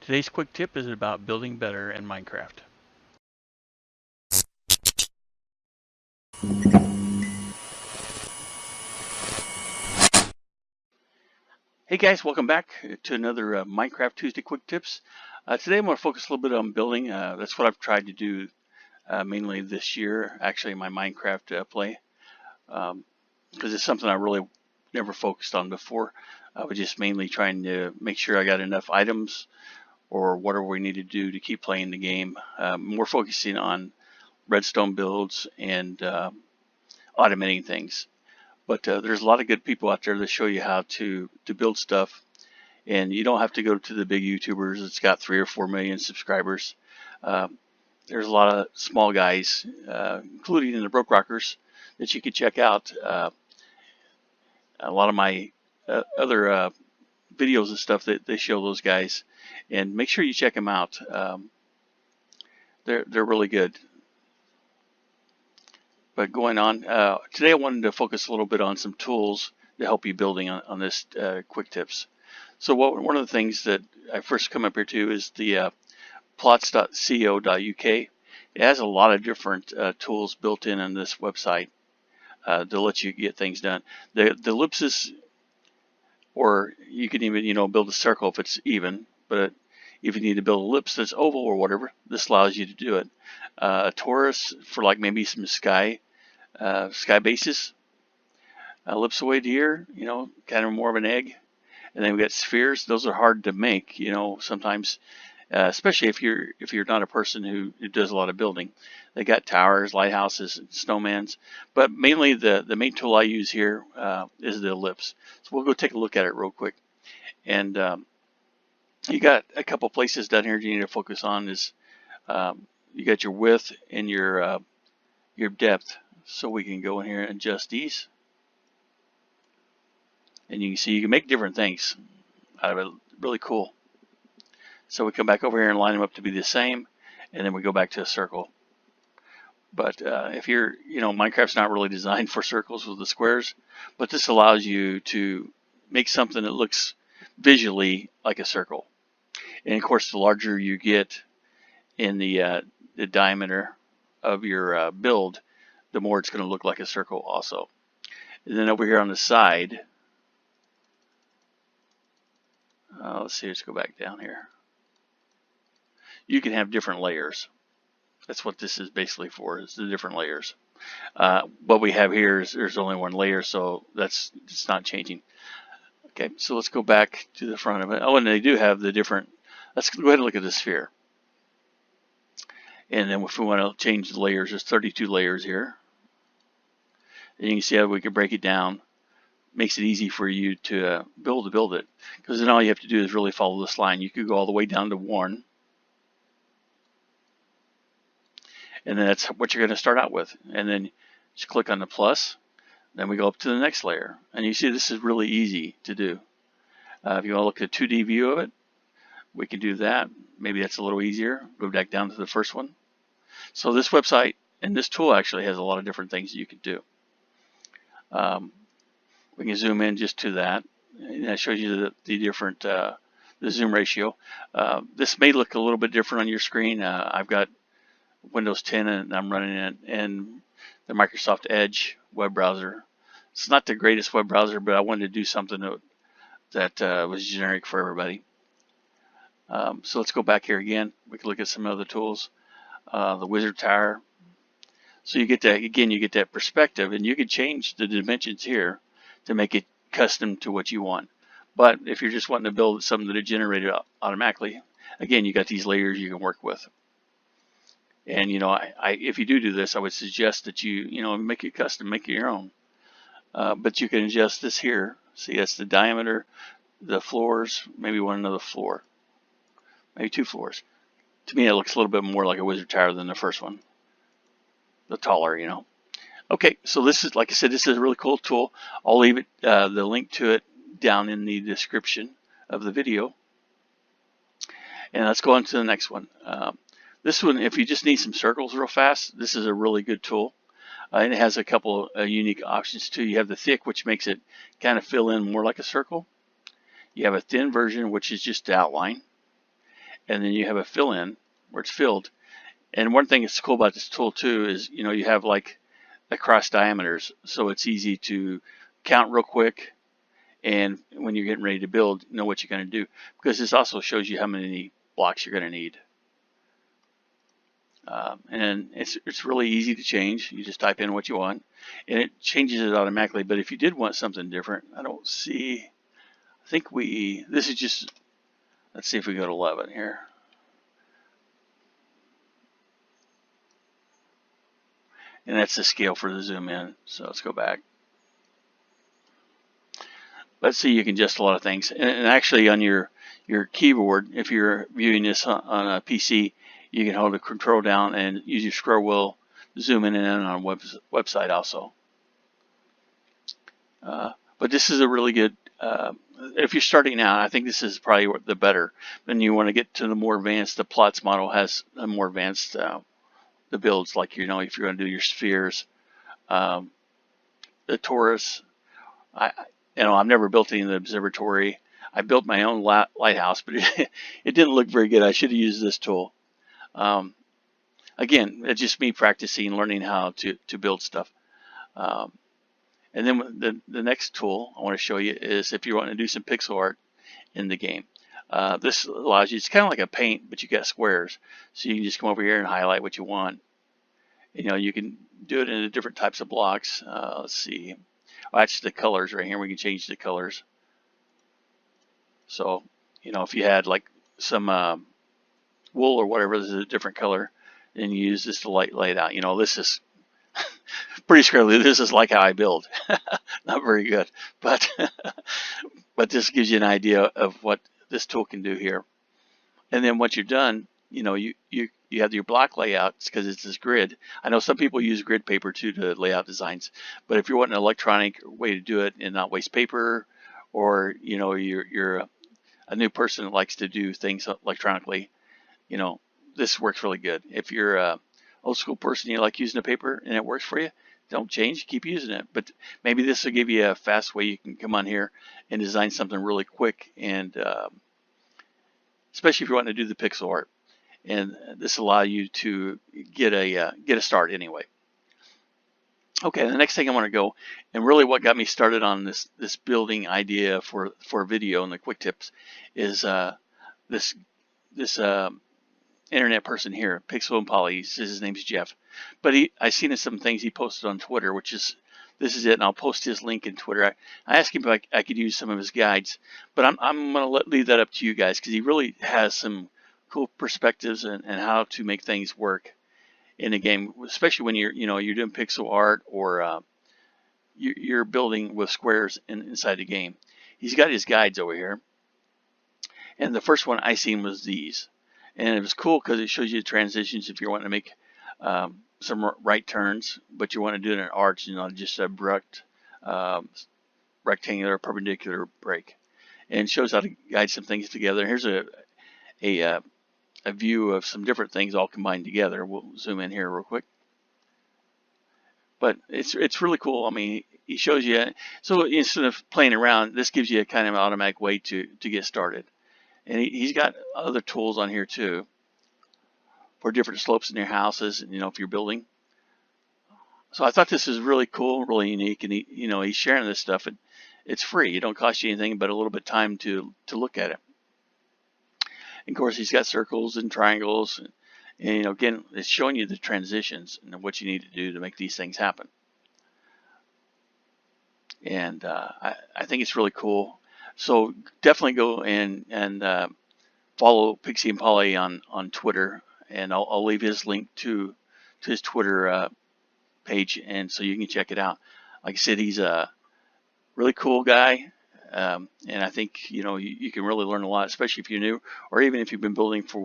Today's quick tip is about building better in Minecraft. Hey guys, welcome back to another Minecraft Tuesday Quick Tips. Today I'm going to focus a little bit on building. That's what I've tried to do mainly this year, actually in my Minecraft play, because it's something I really never focused on before. I was just mainly trying to make sure I got enough items or whatever we need to do to keep playing the game. More focusing on redstone builds and automating things. But there's a lot of good people out there that show you how to build stuff, and you don't have to go to the big YouTubers that's got 3 or 4 million subscribers. There's a lot of small guys, including in the Broke Rockers, that you can check out. A lot of my other videos and stuff that they show those guys, and make sure you check them out. They're really good. But going on, today I wanted to focus a little bit on some tools to help you building on this quick tips. So one of the things that I first come up here to is the plots.co.uk. It has a lot of different tools built in on this website to let you get things done. The ellipses, or you can even build a circle if it's even, but if you need to build an ellipse that's oval or whatever, this allows you to do it. A torus for like maybe some sky bases. Ellipsoid here, kind of more of an egg. And then we got spheres. Those are hard to make, sometimes, especially if you're not a person who does a lot of building. They got towers, lighthouses, and snowmans. But mainly the main tool I use here is the ellipse. So we'll go take a look at it real quick. And you got a couple places down here you need to focus on. Is you got your width and your depth. So we can go in here and adjust these. And you can see you can make different things out of it. Really cool. So we come back over here and line them up to be the same. And then we go back to a circle. But if Minecraft's not really designed for circles with the squares. But this allows you to make something that looks visually like a circle. And of course, the larger you get in the diameter of your build, the more it's going to look like a circle also. And then over here on the side, let's see, let's go back down here. You can have different layers. That's what this is basically for, is the different layers. What we have here is there's only one layer, so it's not changing. Okay, so let's go back to the front of it. Oh, and they do have the different, let's go ahead and look at the sphere. And then if we want to change the layers, there's 32 layers here. And you can see how we can break it down. Makes it easy for you to build it. Because then all you have to do is really follow this line. You could go all the way down to 1. And then that's what you're going to start out with. And then just click on the plus. Then we go up to the next layer. And you see this is really easy to do. If you want to look at a 2D view of it, we can do that. Maybe that's a little easier. Go back down to the first one. So this website and this tool actually has a lot of different things you can do. We can zoom in just to that. And that shows you the different, the zoom ratio. This may look a little bit different on your screen. I've got Windows 10 and I'm running it in the Microsoft Edge web browser. It's not the greatest web browser, but I wanted to do something that was generic for everybody. So let's go back here again. We can look at some other tools. The wizard tower. So you get that, again, you get that perspective, and you can change the dimensions here to make it custom to what you want. But if you're just wanting to build something that is generated automatically, again, you got these layers you can work with. And if you do this, I would suggest that you make it custom, make it your own. But you can adjust this here. See, that's the diameter, the floors, maybe one another floor, maybe 2 floors. To me, it looks a little bit more like a wizard tower than the first one. The taller, Okay, so this is, like I said, this is a really cool tool. I'll leave it, the link to it down in the description of the video. And let's go on to the next one. This one, if you just need some circles real fast, this is a really good tool. And it has a couple unique options too. You have the thick, which makes it kind of fill in more like a circle. You have a thin version, which is just the outline. and then you have a fill in where it's filled. And one thing that's cool about this tool too is, you have like across diameters, so it's easy to count real quick, and when you're getting ready to build, know what you're going to do, because this also shows you how many blocks you're going to need. And it's really easy to change. You just type in what you want, and it changes it automatically. But if you did want something different, I don't see. I think this is just. Let's see if we go to 11 here. And that's the scale for the zoom in. So let's go back. Let's see, you can adjust a lot of things. And actually on your keyboard, if you're viewing this on a PC, you can hold the control down and use your scroll wheel to zoom in and in on a website also. But this is a really good, if you're starting out, I think this is probably the better. Then you want to get to the more advanced, the plots model has a more advanced, the builds, like, if you're going to do your spheres, the torus. I've never built any of the observatory. I built my own lighthouse, but it didn't look very good. I should have used this tool. Again, it's just me practicing, learning how to build stuff. And then the next tool I want to show you is if you want to do some pixel art in the game. This allows you, it's kind of like a paint, but you got squares. So you can just come over here and highlight what you want. You can do it in the different types of blocks. Let's see. Well, that's the colors right here. We can change the colors. So, if you had like some wool or whatever, this is a different color, then you use this to lay it out. This is pretty scary. This is like how I build. Not very good, but but this gives you an idea of what this tool can do here. And then once you're done, you have your block layouts because it's this grid. I know some people use grid paper too to lay out designs, but if you want an electronic way to do it and not waste paper, or you're a new person that likes to do things electronically, this works really good. If you're a old school person, you like using a paper and it works for you, don't change, keep using it. But maybe this will give you a fast way you can come on here and design something really quick, and especially if you want to do the pixel art. And this will allow you to get a start anyway. Okay, the next thing I want to go, and really what got me started on this building idea for video and the quick tips is this internet person here, Pixel and Poly. His name's Jeff, but I seen some things he posted on Twitter, which is, this is it, and I'll post his link in Twitter. I asked him if I could use some of his guides, but I'm going to leave that up to you guys, because he really has some cool perspectives and how to make things work in a game, especially when you're doing pixel art, or you're building with squares inside the game. He's got his guides over here, and the first one I seen was these, and it was cool because it shows you the transitions if you want to make some right turns, but you want to do it in an arch, not just a abrupt rectangular perpendicular break, and shows how to guide some things together. Here's a view of some different things all combined together. We'll zoom in here real quick. But it's really cool. I mean, he shows you, so instead of playing around, this gives you a kind of automatic way to get started. And he's got other tools on here too for different slopes in your houses, and if you're building. So I thought this is really cool, really unique, and he's sharing this stuff, and it's free. It don't cost you anything but a little bit of time to look at it. And of course, he's got circles and triangles, and again, it's showing you the transitions and what you need to do to make these things happen. And I think it's really cool. So definitely go and follow Pixie and Polly on Twitter, and I'll leave his link to his Twitter page, and so you can check it out. Like I said, he's a really cool guy. And I think you can really learn a lot, especially if you're new, or even if you've been building for a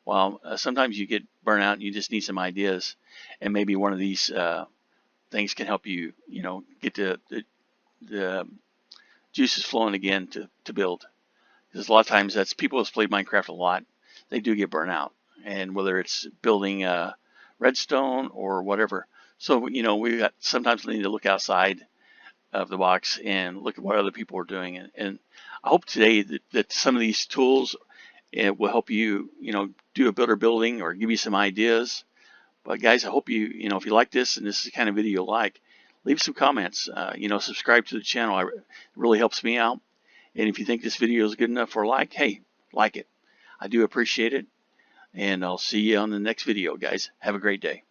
while. Sometimes you get burnt out and you just need some ideas, and maybe one of these things can help you get the juices flowing again to build. Because a lot of times that's people who've played Minecraft a lot, they do get burnt out, and whether it's building redstone or whatever. So we sometimes need to look outside of the box and look at what other people are doing, and I hope today that some of these tools It will help you, do a better building or give you some ideas. But guys, I hope if you like this and this is the kind of video you like, leave some comments. Subscribe to the channel. It really helps me out. And if you think this video is good enough for a like, hey, like it. I do appreciate it. And I'll see you on the next video, guys. Have a great day.